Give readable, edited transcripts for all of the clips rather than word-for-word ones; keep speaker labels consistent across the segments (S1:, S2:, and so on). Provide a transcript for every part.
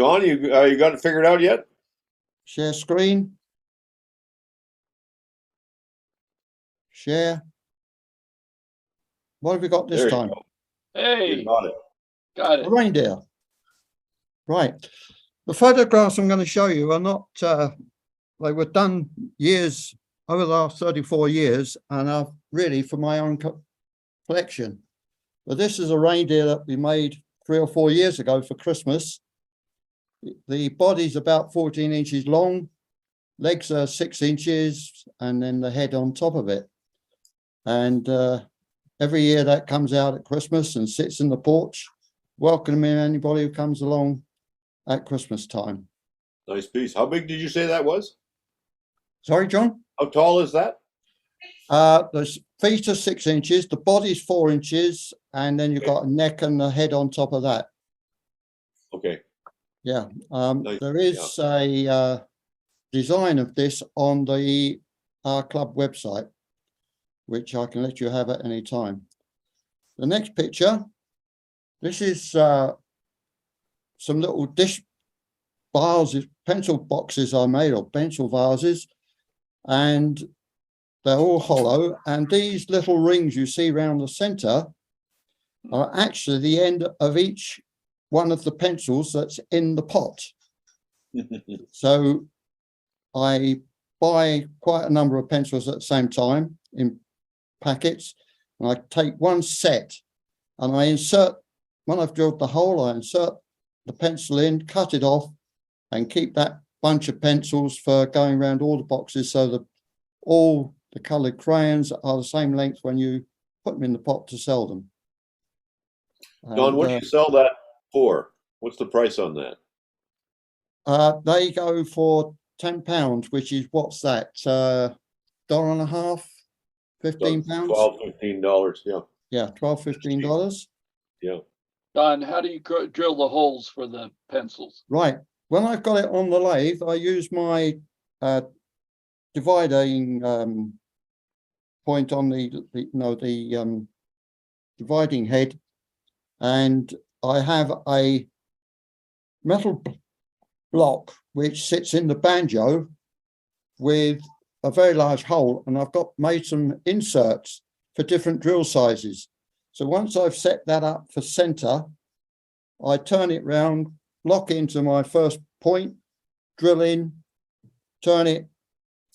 S1: John, you got it figured out yet?
S2: Share screen. Share. What have we got this time?
S3: Hey,
S1: You got it.
S3: got
S2: A
S3: it.
S2: reindeer. Right. The photographs I'm going to show you are not, they were done years, over the last 34 years, and are really for my own collection. But this is a reindeer that we made 3 or 4 years ago for Christmas. The body's about 14 inches long, legs are 6 inches, and then the head on top of it. And every year that comes out at Christmas and sits in the porch, welcoming anybody who comes along at Christmas time.
S1: Nice piece. How big did you say that was?
S2: Sorry, John?
S1: How tall is that?
S2: The feet are 6 inches, the body's 4 inches, and then you've got a neck and a head on top of that.
S1: Okay.
S2: Yeah.
S1: Nice.
S2: There is a design of this on the our club website, which I can let you have at any time. The next picture, this is some little dish vases, pencil boxes I made, or pencil vases, and they're all hollow. And these little rings you see around the center are actually the end of each one of the pencils that's in the pot. So I buy quite a number of pencils at the same time in packets, and I take one set and I insert, when I've drilled the hole, I insert the pencil in, cut it off, and keep that bunch of pencils for going around all the boxes, so that all the colored crayons are the same length when you put them in the pot to sell them.
S1: Don, what do you sell that for? What's the price on that?
S2: They go for £10, which is, what's that, $1.50, £15?
S1: $12, $15, yeah.
S2: Yeah, $12, $15.
S1: Yeah.
S3: Don, how do you drill the holes for the pencils?
S2: Right. When I've got it on the lathe, I use my dividing point on the dividing head, and I have a metal block which sits in the banjo with a very large hole, and I've got made some inserts for different drill sizes. So once I've set that up for center, I turn it round, lock into my first point, drill in, turn it.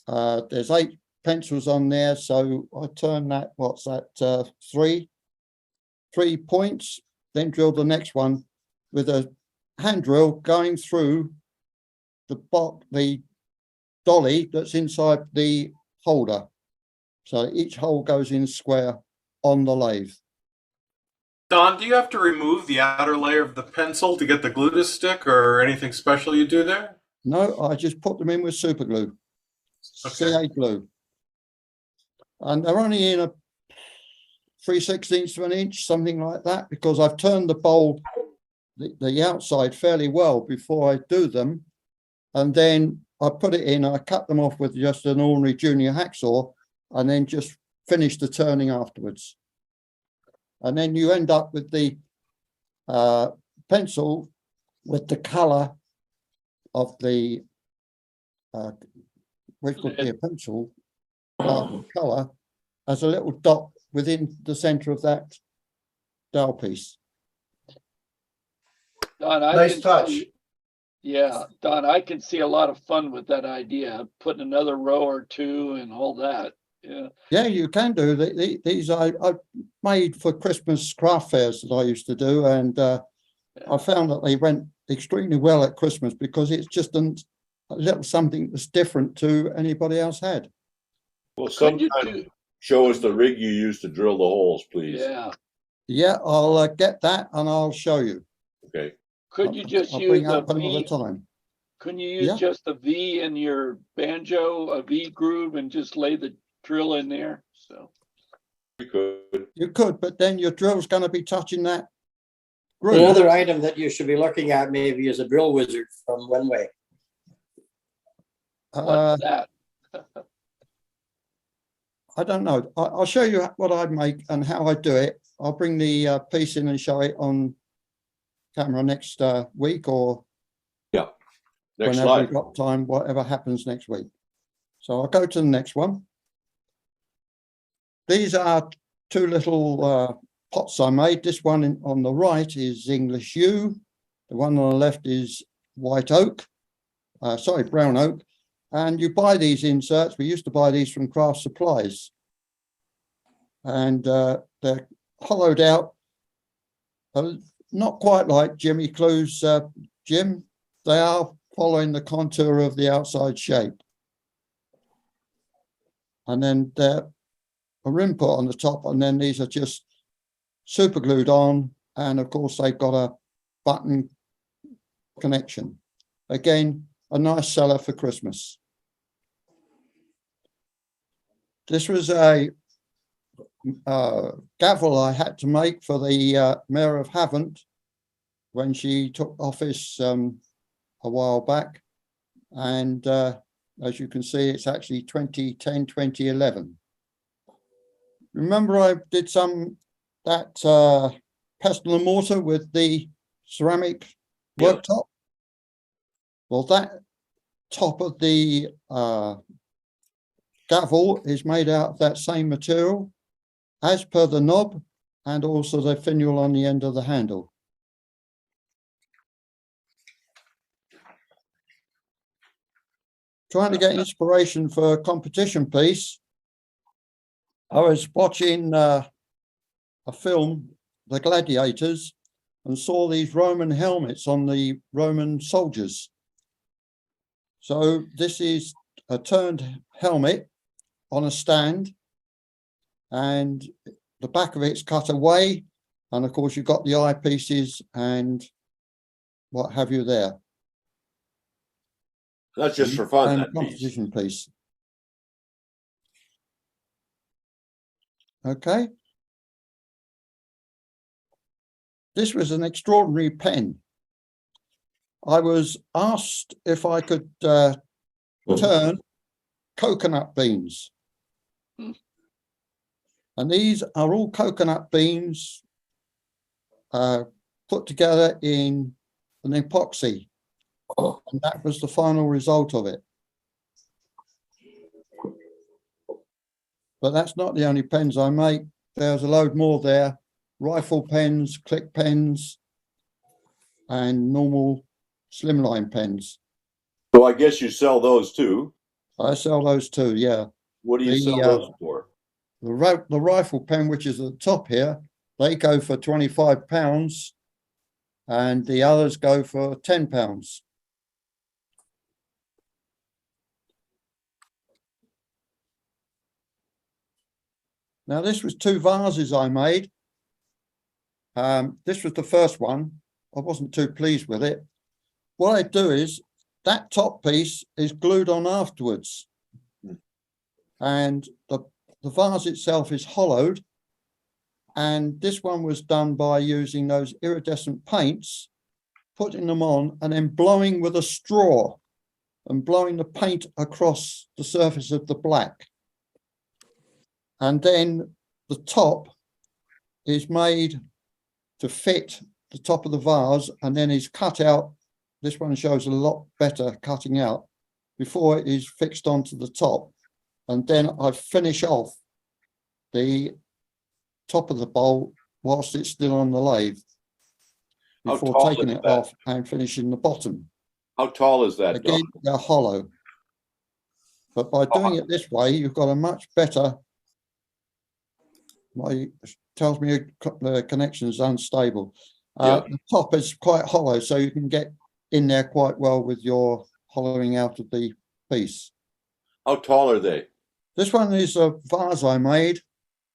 S2: There's 8 pencils on there, so I turn that, what's that, 3 points, then drill the next one with a hand drill going through the dolly that's inside the holder. So each hole goes in square on the lathe.
S4: Don, do you have to remove the outer layer of the pencil to get the glue to stick, or anything special you do there?
S2: No, I just put them in with super glue,
S4: Okay.
S2: CA glue. And they're only in a 3/16 of an inch, something like that, because I've turned the bowl, the outside, fairly well before I do them. And then I put it in, I cut them off with just an ordinary junior hacksaw, and then just finish the turning afterwards. And then you end up with the pencil with the color of the which would be a pencil color as a little dot within the center of that dowel piece.
S3: Don,
S5: Nice touch.
S3: Yeah, Don, I can see a lot of fun with that idea, putting another row or two and all that. Yeah.
S2: Yeah, you can do. These I made for Christmas craft fairs that I used to do, and I found that they went extremely well at Christmas because it's just a little something that's different to anybody else had.
S1: Well, sometime show us the rig you use to drill the holes, please.
S3: Yeah.
S2: Yeah, I'll get that and I'll show you.
S1: Okay.
S3: Could you just
S2: I'll
S3: use
S2: bring
S3: a
S2: up another
S3: V?
S2: time.
S3: Couldn't you use
S2: Yeah.
S3: just a V in your banjo, a V groove, and just lay the drill in there? So
S1: We could.
S2: You could, but then your drill's going to be touching that groove.
S5: Another item that you should be looking at maybe is a drill wizard from Wenway.
S3: what's that?
S2: I don't know. I'll show you what I make and how I do it. I'll bring the piece in and show it on camera next week or
S1: Next
S2: whenever
S1: slide.
S2: we've got time, whatever happens next week. So I'll go to the next one. These are two little pots I made. This one on the right is English yew. The one on the left is white oak, brown oak. And you buy these inserts. We used to buy these from Craft Supplies. And they're hollowed out, not quite like Jimmy Clue's Jim. They are following the contour of the outside shape. And then they're a rim put on the top, and then these are just super glued on. And of course, they've got a button connection. Again, a nice seller for Christmas. This was a gavel I had to make for the Mayor of Havant when she took office a while back. And as you can see, it's actually 2010, 2011. Remember I did that pestle and mortar with the ceramic worktop? Well, that top of the gavel is made out of that same material as per the knob and also the finial on the end of the handle. Trying to get inspiration for a competition piece, I was watching a film, The Gladiators, and saw these Roman helmets on the Roman soldiers. So this is a turned helmet on a stand, and the back of it's cut away, and of course you've got the eyepieces and what have you there.
S1: That's just for fun,
S2: And
S1: that piece.
S2: competition piece. Okay. This was an extraordinary pen. I was asked if I could turn coconut beans. And these are all coconut beans put together in an epoxy. And that was the final result of it. But that's not the only pens I make. There's a load more there. Rifle pens, click pens, and normal slimline pens.
S1: So I guess you sell those too.
S2: I sell those too, yeah.
S1: What do you sell those for?
S2: The rifle pen, which is at the top here, they go for £25, and the others go for £10. Now, this was two vases I made. This was the first one. I wasn't too pleased with it. What I do is that top piece is glued on afterwards. And the vase itself is hollowed. And this one was done by using those iridescent paints, putting them on and then blowing with a straw and blowing the paint across the surface of the black. And then the top is made to fit the top of the vase and then is cut out. This one shows a lot better cutting out before it is fixed onto the top. And then I finish off the top of the bowl whilst it's still on the lathe before taking it off and finishing the bottom.
S1: How tall is that?
S2: Again, they're hollow. But by doing it this way, you've got a much better, tells me the connection is unstable. The top is quite hollow, so you can get in there quite well with your hollowing out of the piece.
S1: How tall are they?
S2: This one is a vase I made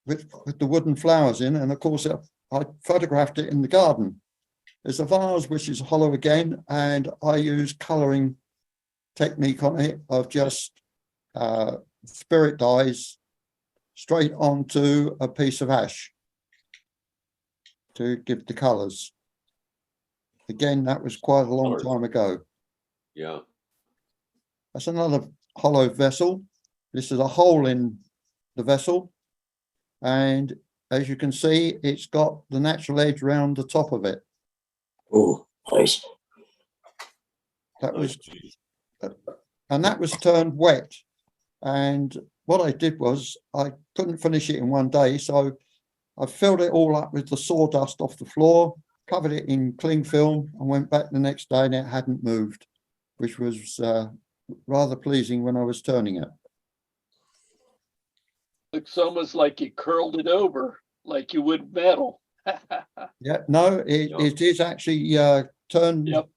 S2: with the wooden flowers in, and of course I photographed it in the garden. There's a vase which is hollow again, and I use colouring technique on it of just spirit dyes straight onto a piece of ash to give the colours. Again, that was quite a long time ago.
S1: Yeah.
S2: That's another hollow vessel. This is a hole in the vessel. And as you can see, it's got the natural edge round the top of it.
S5: Oh, nice.
S2: That was, and that was turned wet. And what I did was I couldn't finish it in one day, so I filled it all up with the sawdust off the floor, covered it in cling film, and went back the next day, and it hadn't moved, which was rather pleasing when I was turning it.
S3: Looks almost like you curled it over, like you would metal.
S2: Yeah, no, it is actually turned
S3: Yep.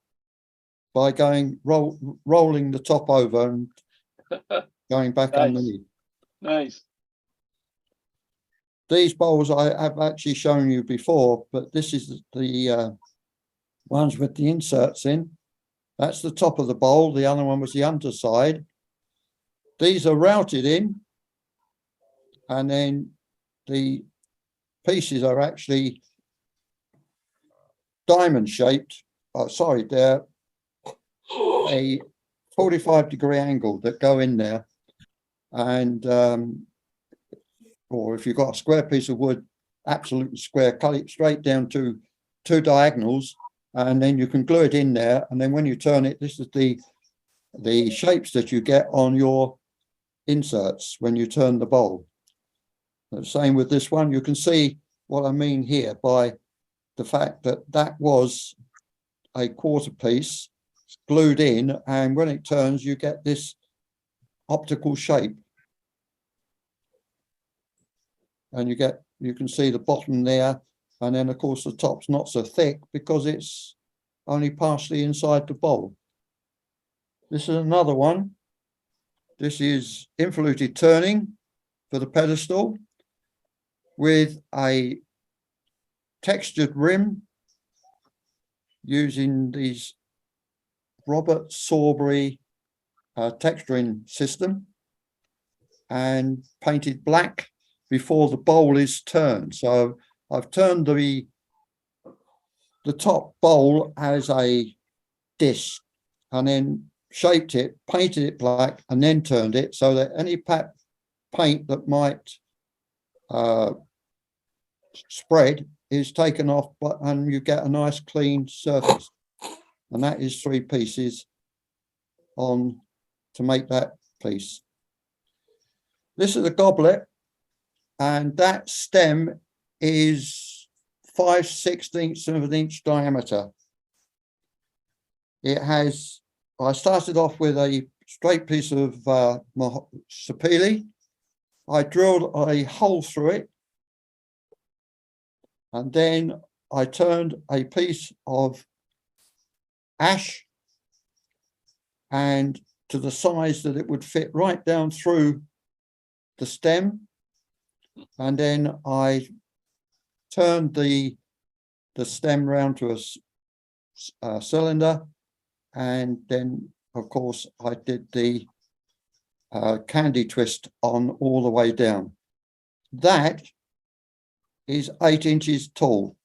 S2: by going rolling the top over and going back
S3: Nice.
S2: underneath.
S3: Nice.
S2: These bowls I have actually shown you before, but this is the ones with the inserts in. That's the top of the bowl. The other one was the underside. These are routed in, and then the pieces are actually diamond shaped. Oh, sorry, they're a 45-degree angle that go in there. And or if you've got a square piece of wood, absolutely square, cut it straight down to 2 diagonals, and then you can glue it in there. And then when you turn it, this is the shapes that you get on your inserts when you turn the bowl. The same with this one. You can see what I mean here by the fact that that was a quarter piece glued in, and when it turns, you get this optical shape. And you can see the bottom there, and then of course the top's not so thick because it's only partially inside the bowl. This is another one. This is involuted turning for the pedestal with a textured rim using these Robert Sawbury texturing system, and painted black before the bowl is turned. So I've turned the top bowl as a disc, and then shaped it, painted it black, and then turned it so that any paint that might spread is taken off, and you get a nice clean surface. And that is 3 pieces on to make that piece. This is a goblet, and that stem is 5/16 of an inch diameter. It has, I started off with a straight piece of sapele. I drilled a hole through it, and then I turned a piece of ash, and to the size that it would fit right down through the stem, and then I turned the stem round to a cylinder, and then of course I did the candy twist on all the way down. That is 8 inches tall,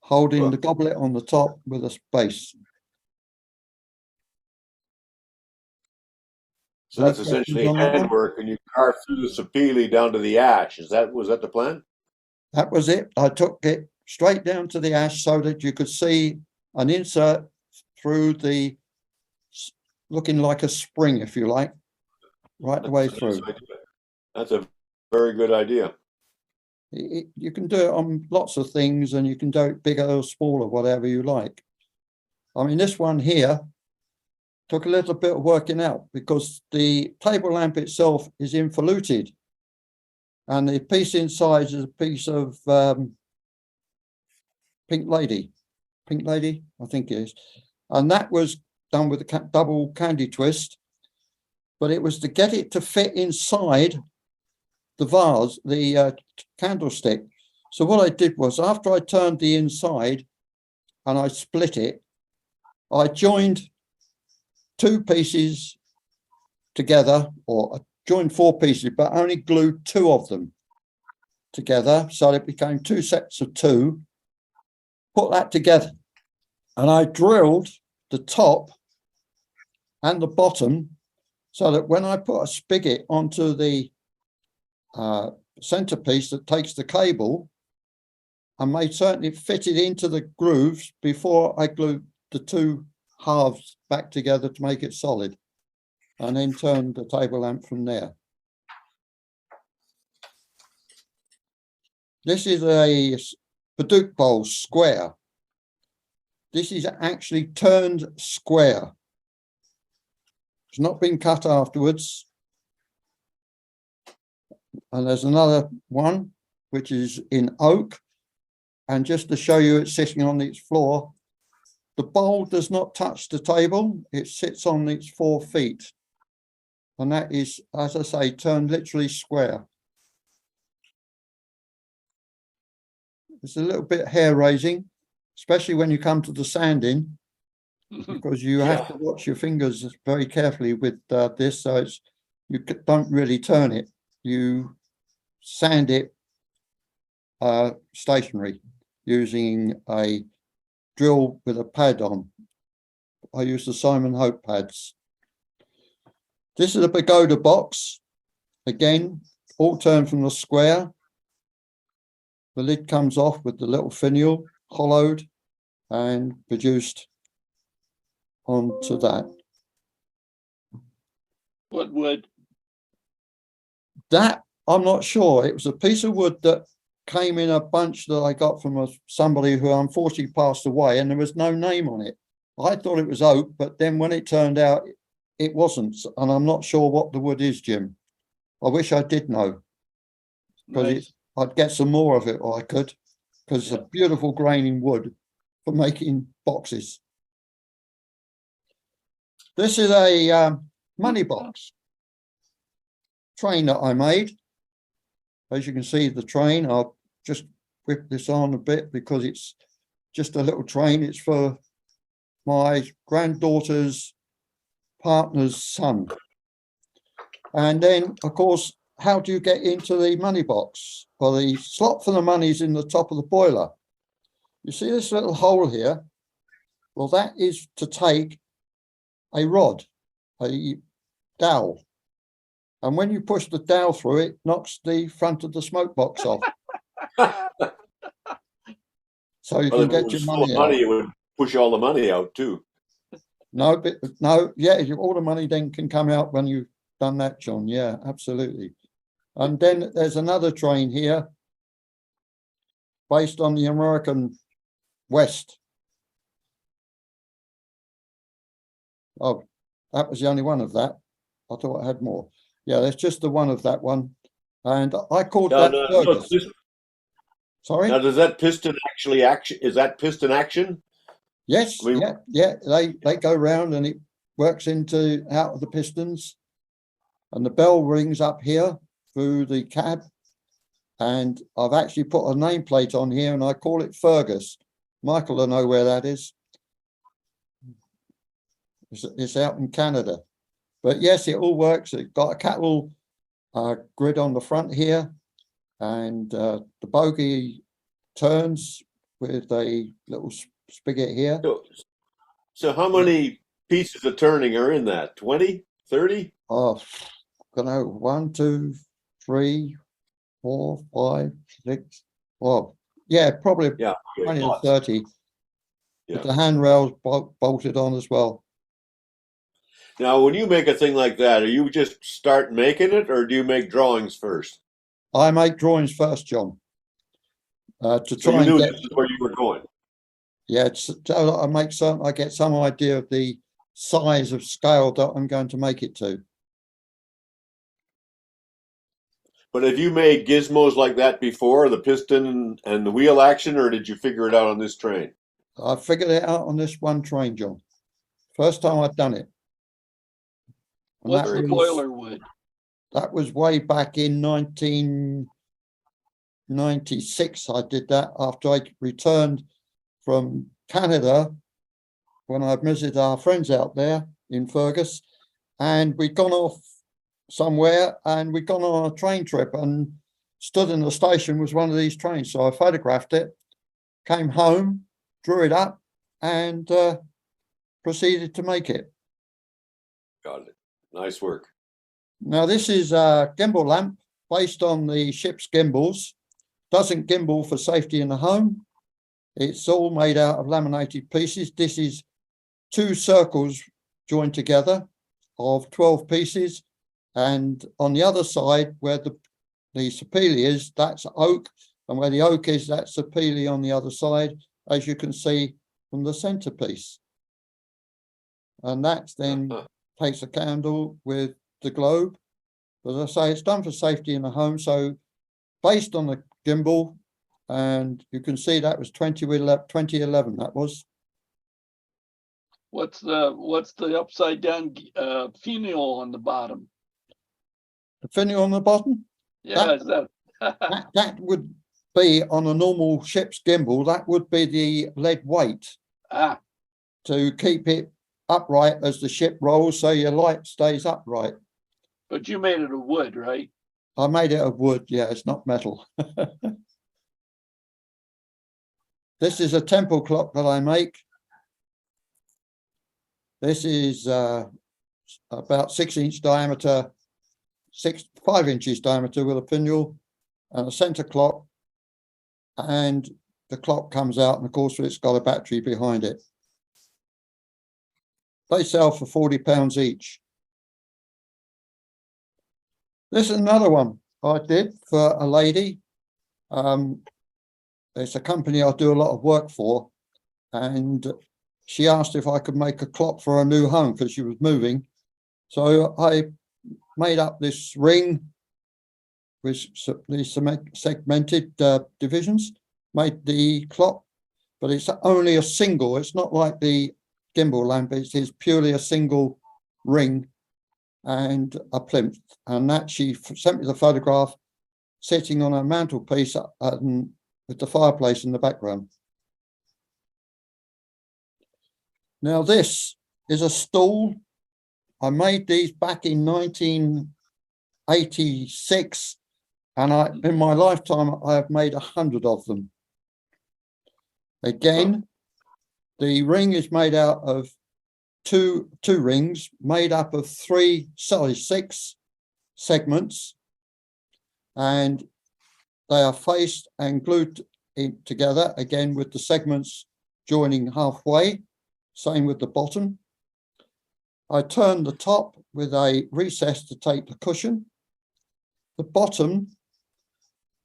S2: holding the goblet on the top with a base.
S1: So that's essentially handwork, and you carve through the sapele down to the ash. Was that the plan?
S2: That was it. I took it straight down to the ash so that you could see an insert through the, looking like a spring, if you like, right the way through.
S1: That's a very good idea.
S2: You can do it on lots of things, and you can do it bigger or smaller, whatever you like. I mean, this one here took a little bit of working out because the table lamp itself is involuted, and the piece inside is a piece of Pink Lady, I think it is. And that was done with a double candy twist, but it was to get it to fit inside the vase, the candlestick. So what I did was, after I turned the inside and I split it, I joined 2 pieces together, or I joined 4 pieces, but only glued 2 of them together, so it became 2 sets of 2. Put that together, and I drilled the top and the bottom so that when I put a spigot onto the centerpiece that takes the cable, I made certain it fitted into the grooves before I glued the 2 halves back together to make it solid, and then turn the table lamp from there. This is a Paduke bowl square. This is actually turned square. It's not been cut afterwards. And there's another one which is in oak. And just to show you, it's sitting on its floor. The bowl does not touch the table. It sits on its 4 feet. And that is, as I say, turned literally square. It's a little bit hair raising, especially when you come to the sanding, because you have to watch your fingers very carefully with this. So it's, you don't really turn it. You sand it stationary using a drill with a pad on. I use the Simon Hope pads. This is a pagoda box. Again, all turned from the square. The lid comes off with the little finial hollowed and produced onto that.
S3: What wood?
S2: That, I'm not sure. It was a piece of wood that came in a bunch that I got from somebody who unfortunately passed away, and there was no name on it. I thought it was oak, but then when it turned out, it wasn't. And I'm not sure what the wood is, Jim. I wish I did know, because
S3: Nice.
S2: I'd get some more of it, or I could, because it's a beautiful graining wood for making boxes. This is a money box train that I made. As you can see, the train, I'll just whip this on a bit because it's just a little train. It's for my granddaughter's partner's son. And then, of course, how do you get into the money box? Well, the slot for the money is in the top of the boiler. You see this little hole here? Well, that is to take a rod, a dowel. And when you push the dowel through, it knocks the front of the smoke box off. So you can get your money out.
S1: It would push all the money out too.
S2: No, but no, yeah, all the money then can come out when you've done that, John. Yeah, absolutely. And then there's another train here based on the American West. Oh, that was the only one of that. I thought I had more. Yeah, there's just the one of that one. And I called that Fergus. Sorry?
S1: Now, does that piston actually action? Is that piston action?
S2: Yes,
S1: I mean,
S2: yeah. They go round and it works out of the pistons. And the bell rings up here through the cab. And I've actually put a nameplate on here and I call it Fergus. Michael will know where that is. It's out in Canada. But yes, it all works. It's got a cattle grid on the front here. And the bogie turns with a little spigot here.
S1: So how many pieces of turning are in that? 20, 30?
S2: Oh, I don't know. 1, 2, 3, 4, 5, 6. Well, yeah, probably 20 or 30.
S1: Yeah.
S2: With the handrails bolted on as well.
S1: Now, when you make a thing like that, are you just start making it, or do you make drawings first?
S2: I make drawings first, John. To
S1: So
S2: try
S1: you
S2: and
S1: knew
S2: get,
S1: this is where you were going.
S2: yeah, I get some idea of the size of scale that I'm going to make it to.
S1: But have you made gizmos like that before, the piston and the wheel action, or did you figure it out on this train?
S2: I figured it out on this one train, John. First time I've done it. And
S3: What's the boiler wood?
S2: That was way back in 1996. I did that after I returned from Canada when I visited our friends out there in Fergus. And we'd gone off somewhere and we'd gone on a train trip and stood in the station was one of these trains. So I photographed it, came home, drew it up and proceeded to make it.
S1: Got it. Nice work.
S2: Now this is a gimbal lamp based on the ship's gimbals. Doesn't gimbal for safety in the home. It's all made out of laminated pieces. This is two circles joined together of 12 pieces, and on the other side where the sapele is, that's oak, and where the oak is, that's sapele on the other side, as you can see from the centerpiece. And that then takes a candle with the globe. As I say, it's done for safety in the home. So based on the gimbal, and you can see that was 2011, that was.
S3: What's the upside down finial on the bottom?
S2: The finial on the bottom?
S3: Yeah, is that
S2: That would be on a normal ship's gimbal, that would be the lead weight to keep it upright as the ship rolls, so your light stays upright.
S3: but you made it of wood, right?
S2: I made it of wood, yeah, it's not metal. This is a temple clock that I make. This is about 6-inch diameter, 5 inches diameter with a pinion and a center clock. And the clock comes out, and of course it's got a battery behind it. They sell for £40 each. This is another one I did for a lady. It's a company I do a lot of work for, and she asked if I could make a clock for her new home because she was moving. So I made up this ring with these segmented divisions, made the clock, but it's only a single. It's not like the gimbal lamp. It is purely a single ring and a plinth. And that she sent me the photograph sitting on a mantelpiece with the fireplace in the background. Now this is a stool. I made these back in 1986, and in my lifetime I have made 100 of them. Again, the ring is made out of two rings made up of 6 segments, and they are faced and glued together again with the segments joining halfway. Same with the bottom. I turn the top with a recess to take the cushion. The bottom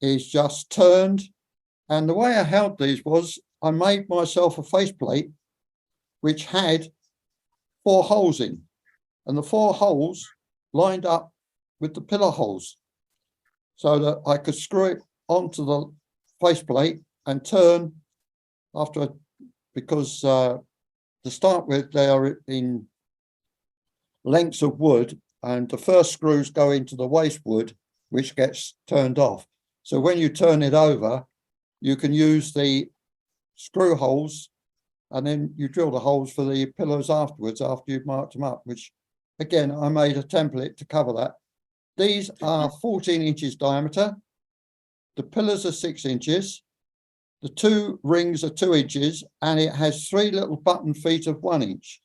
S2: is just turned, and the way I held these was I made myself a faceplate which had 4 holes in, and the 4 holes lined up with the pillar holes so that I could screw it onto the faceplate and turn after, because to start with they are in lengths of wood, and the first screws go into the waste wood which gets turned off. So when you turn it over, you can use the screw holes, and then you drill the holes for the pillars afterwards after you've marked them up, which again I made a template to cover that. These are 14 inches diameter. The pillars are 6 inches. The 2 rings are 2 inches, and it has 3 little button feet of 1 inch.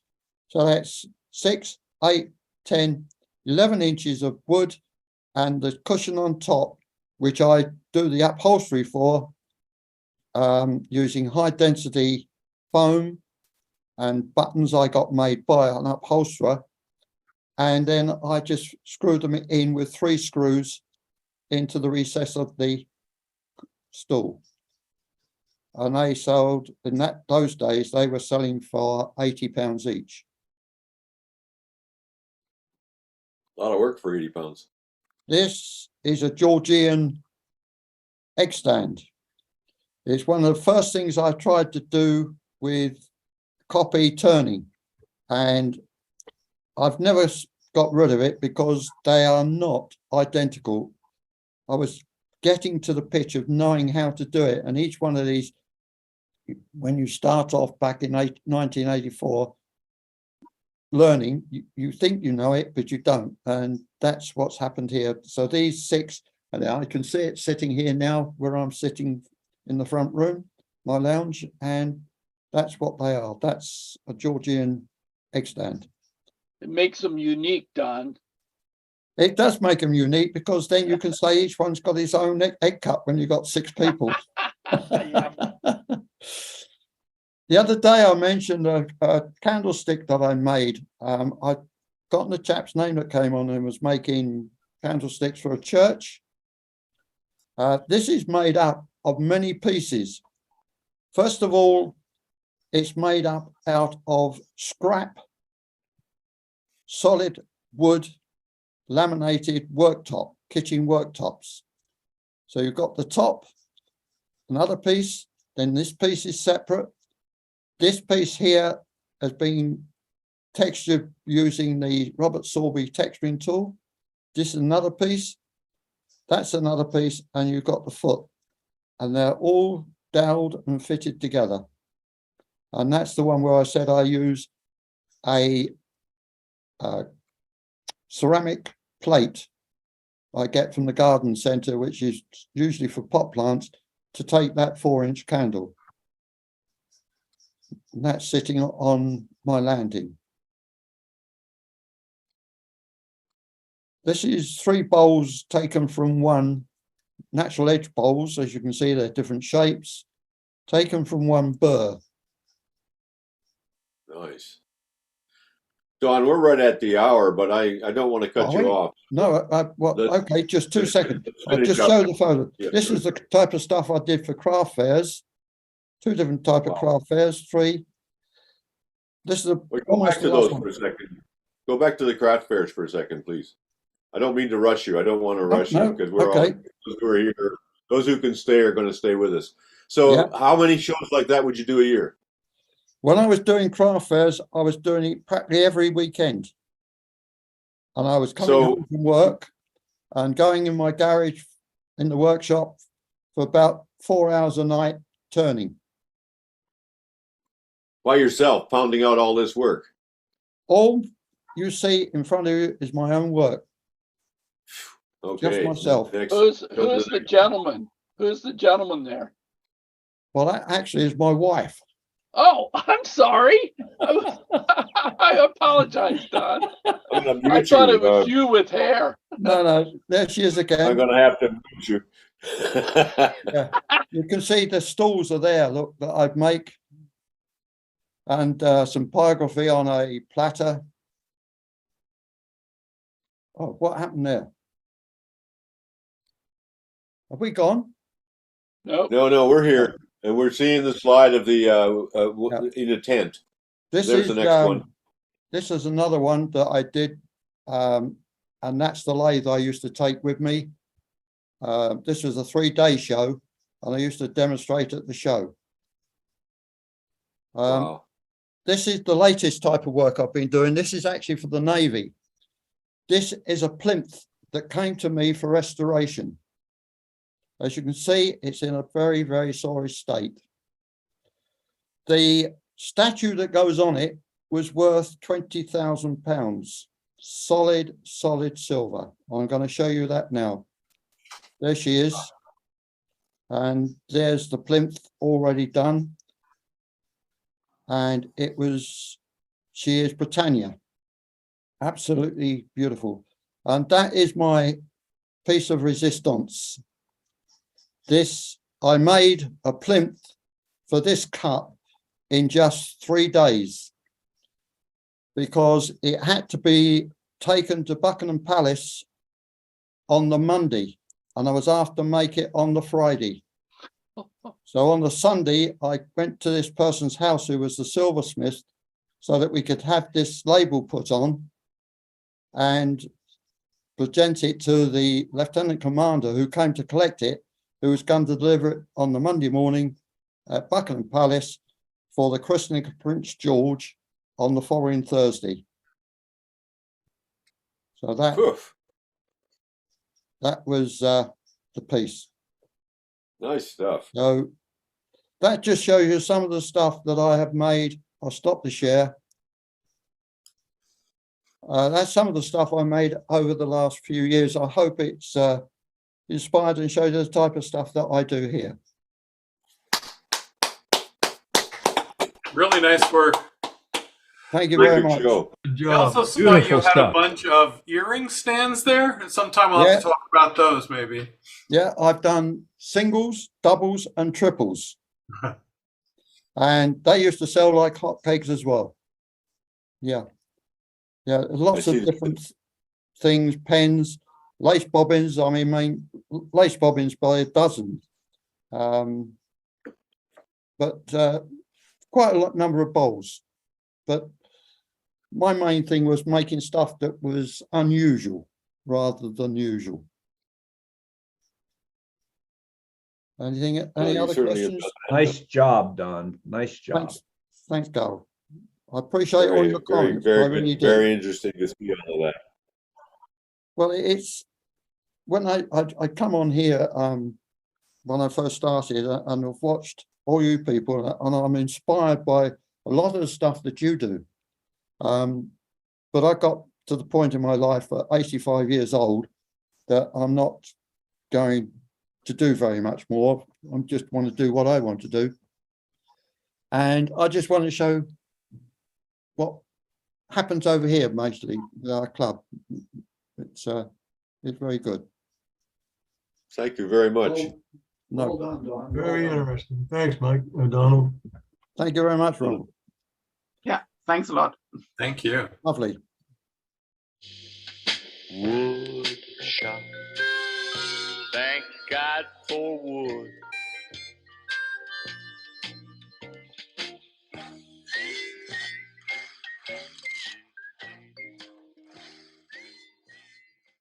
S2: So that's 6, 8, 10, 11 inches of wood, and the cushion on top, which I do the upholstery for, using high density foam and buttons I got made by an upholsterer. And then I just screwed them in with 3 screws into the recess of the stool. And they sold, in those days, they were selling for £80 each.
S1: A lot of work for £80.
S2: This is a Georgian egg stand. It's one of the first things I tried to do with copy turning, and I've never got rid of it because they are not identical. I was getting to the pitch of knowing how to do it, and each one of these, when you start off back in 1984 learning, you think you know it, but you don't, and that's what's happened here. So these 6, and I can see it sitting here now where I'm sitting in the front room, my lounge, and that's what they are. That's a Georgian egg stand.
S3: It makes them unique, Don.
S2: It does make them unique, because then you can say each one's got his own egg cup when you've got 6 people. The other day I mentioned a candlestick that I made. I'd forgotten the chap's name that came on and was making candlesticks for a church. This is made up of many pieces. First of all, it's made up out of scrap, solid wood, laminated worktop, kitchen worktops. So you've got the top, another piece, then this piece is separate. This piece here has been textured using the Robert Sorby texturing tool. This is another piece, that's another piece, and you've got the foot. And they're all doweled and fitted together. And that's the one where I said I use a ceramic plate I get from the garden centre, which is usually for pot plants, to take that 4-inch candle. And that's sitting on my landing. This is 3 bowls taken from one, natural edge bowls, as you can see, they're different shapes, taken from one burr.
S1: Nice. Don, we're right at the hour, but I don't want to cut you off.
S2: No, well,
S1: Let's-
S2: okay, just 2 seconds. I'll
S1: finish
S2: just
S1: up.
S2: show the photo.
S1: Yeah,
S2: This
S1: sure.
S2: is the type of stuff I did for craft fairs. 2 different type of
S1: Wow.
S2: craft fairs, 3. This is
S1: Wait, go
S2: almost
S1: back to
S2: the last
S1: those
S2: one.
S1: for a second. Go back to the craft fairs for a second, please. I don't mean to rush you. I don't want to rush
S2: no,
S1: you because we're
S2: okay.
S1: all those who are here. Those who can stay are going to stay with us. So,
S2: Yeah.
S1: how many shows like that would you do a year?
S2: When I was doing craft fairs, I was doing it practically every weekend. And I was coming
S1: So-
S2: home from work and going in my garage in the workshop for about 4 hours a night turning.
S1: By yourself, pounding out all this work.
S2: All you see in front of you is my own work.
S1: Okay.
S2: myself.
S1: Next,
S3: Who's
S1: go to
S3: the gentleman? Who's the gentleman there?
S2: Well, that actually is my wife.
S3: Oh, I'm sorry. I apologize, Don.
S1: I'm going to
S3: I
S1: mute
S3: thought
S1: you.
S3: it was you with hair.
S2: No, there she is
S1: I'm
S2: again.
S1: going to have to mute you.
S2: Yeah. You can see the stools are there, look, that I'd make. And some pyrography on a platter. Oh, what happened there? Have we gone?
S3: Nope.
S1: No, we're here. And we're seeing the slide of the in a tent.
S2: This
S1: There's
S2: is
S1: the next one.
S2: This is another one that I did, and that's the lathe I used to take with me. This was a 3-day show, and I used to demonstrate at the show.
S1: Wow.
S2: This is the latest type of work I've been doing. This is actually for the Navy. This is a plinth that came to me for restoration. As you can see, it's in a very, very sorry state. The statue that goes on it was worth £20,000, solid silver. I'm going to show you that now. There she is. And there's the plinth already done. And she is Britannia. Absolutely beautiful. And that is my piece of resistance. This, I made a plinth for this cup in just 3 days because it had to be taken to Buckingham Palace on the Monday and I was asked to make it on the Friday. So on the Sunday, I went to this person's house who was the silversmith so that we could have this label put on and present it to the Lieutenant Commander who came to collect it, who was going to deliver it on the Monday morning at Buckingham Palace for the christening of Prince George on the following Thursday. So that was the piece.
S1: Nice stuff.
S2: So that just shows you some of the stuff that I have made. I'll stop the share. That's some of the stuff I made over the last few years. I hope it's inspired and showed you the type of stuff that I do here.
S4: Really nice work.
S2: Thank you very
S1: Good
S2: much.
S1: show.
S4: I also saw you had a bunch of earring stands there. And sometime we'll have to talk about those maybe.
S2: Yeah, I've done singles, doubles, and triples. And they used to sell like hotcakes as well. Yeah. Yeah, lots
S1: I
S2: of
S1: see.
S2: different things, pens, lace bobbins. I mean, lace bobbins by a dozen. But quite a number of bowls. But my main thing was making stuff that was unusual rather than usual. Any
S1: you
S2: other
S1: certainly have
S2: questions?
S6: Nice job, Don. Nice job.
S2: Thanks, Darryl. I appreciate all your comments. I
S1: very
S2: really
S1: good,
S2: do.
S1: very interesting to see all of that.
S2: Well, it's when I come on here when I first started, and I've watched all you people, and I'm inspired by a lot of the stuff that you do. But I got to the point in my life at 85 years old that I'm not going to do very much more. I just want to do what I want to do. And I just want to show what happens over here, mostly with our club. It's very good.
S1: Thank you very much.
S2: No,
S5: Well done, Don.
S7: Very
S5: Well done.
S7: interesting. Thanks, Mike, Donald.
S2: thank you very much, Ron.
S8: Yeah, thanks a lot.
S4: Thank you.
S2: Lovely.
S9: Wood shop. Thank God for wood.